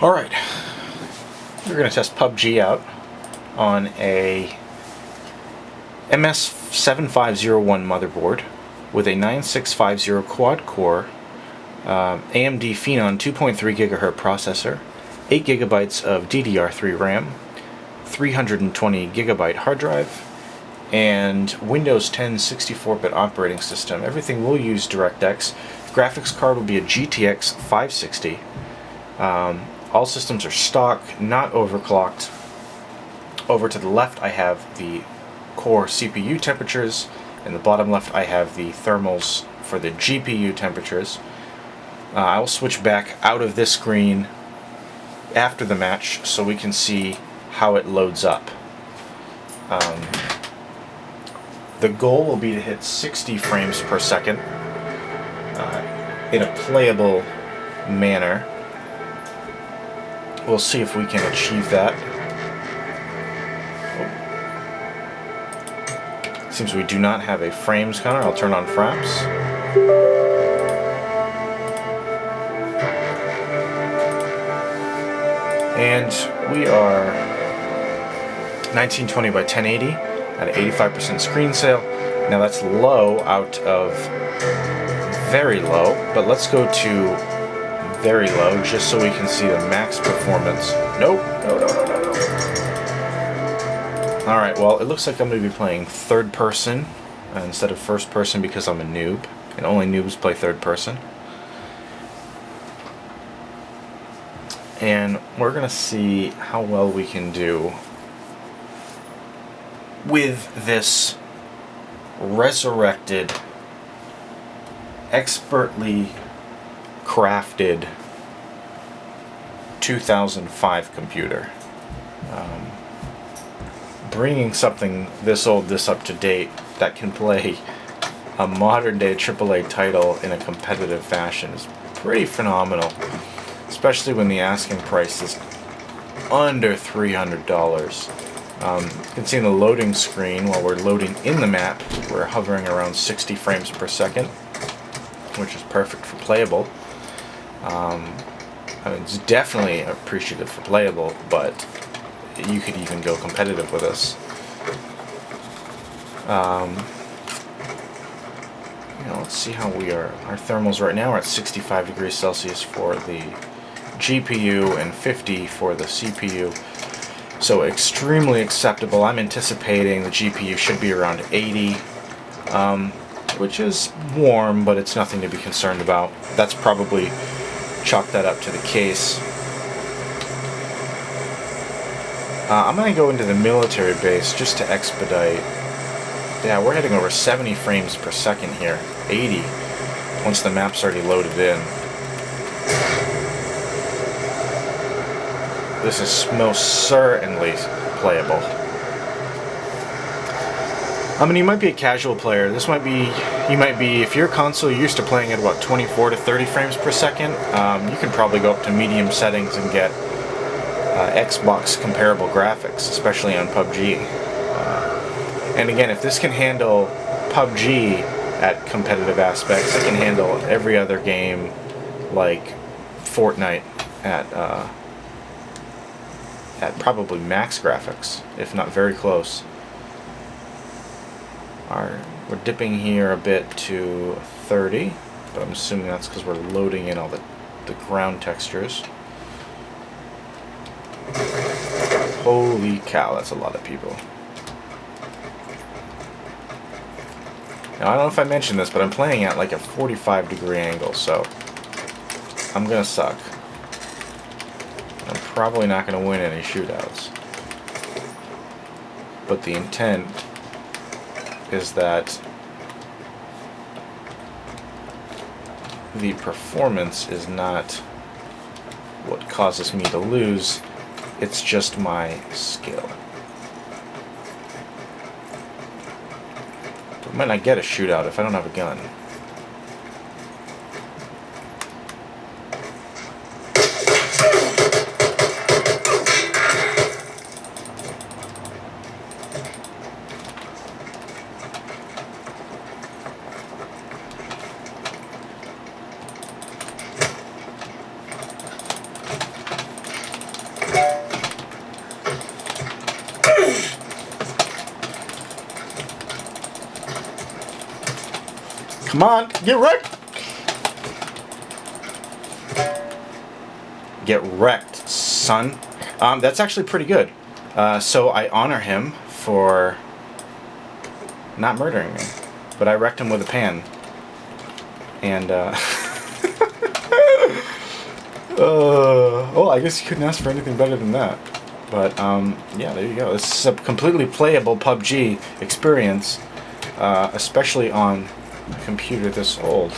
Alright, we're going to test PUBG out on a MS7501 motherboard with a 9650 quad-core AMD Phenom 2.3 GHz processor, 8 GB of DDR2 RAM, 320 GB hard drive, and Windows 10 64-bit operating system. Everything will use DirectX. Graphics card will be a GTX 560. All systems are stock, not overclocked. Over to the left I have the core CPU temperatures. In the bottom left I have the thermals for the GPU temperatures. I will switch back out of this screen after the match so we can see how it loads up. The goal will be to hit 60 frames per second in a playable manner. We'll see if we can achieve that. Seems we do not have a frames counter. I'll turn on fraps. And we are 1920 by 1080 at an 85% screen sale. Now that's low out of very low, but let's go to very low just so we can see the max performance. Nope. No. Alright, well, it looks like I'm going to be playing third person instead of first person because I'm a noob, and only noobs play third person. And we're going to see how well we can do with this resurrected, expertly crafted 2005 computer. Bringing something this old, this up to date, that can play a modern day AAA title in a competitive fashion is pretty phenomenal, especially when the asking price is under $300. You can see in the loading screen, while we're loading in the map, we're hovering around 60 frames per second, which is perfect for playable. I mean, it's definitely appreciative for playable, but you could even go competitive with us. Let's see how we are. Our thermals right now are at 65 degrees Celsius for the GPU and 50 for the CPU. So extremely acceptable. I'm anticipating the GPU should be around 80, which is warm, but it's nothing to be concerned about. That's probably chalk that up to the case. I'm going to go into the military base just to expedite. Yeah, we're hitting over 70 frames per second here. 80 once the map's already loaded in. This is most certainly playable. I mean, you might be a casual player. You might be, if your console you're used to playing at about 24 to 30 frames per second, you can probably go up to medium settings and get Xbox comparable graphics, especially on PUBG. And again, if this can handle PUBG at competitive aspects, it can handle every other game like Fortnite at probably max graphics, if not very close. We're dipping here a bit to 30, but I'm assuming that's because we're loading in all the ground textures. Holy cow, that's a lot of people. Now, I don't know if I mentioned this, but I'm playing at like a 45-degree angle, so I'm gonna suck. I'm probably not gonna win any shootouts. But the intent is that the performance is not what causes me to lose, it's just my skill. I might not get a shootout if I don't have a gun. Come on, get wrecked! Get wrecked, son. That's actually pretty good. So I honor him for not murdering me, but I wrecked him with a pan. And, well, I guess you couldn't ask for anything better than that. But, yeah, there you go. This is a completely playable PUBG experience, especially on a computer this old.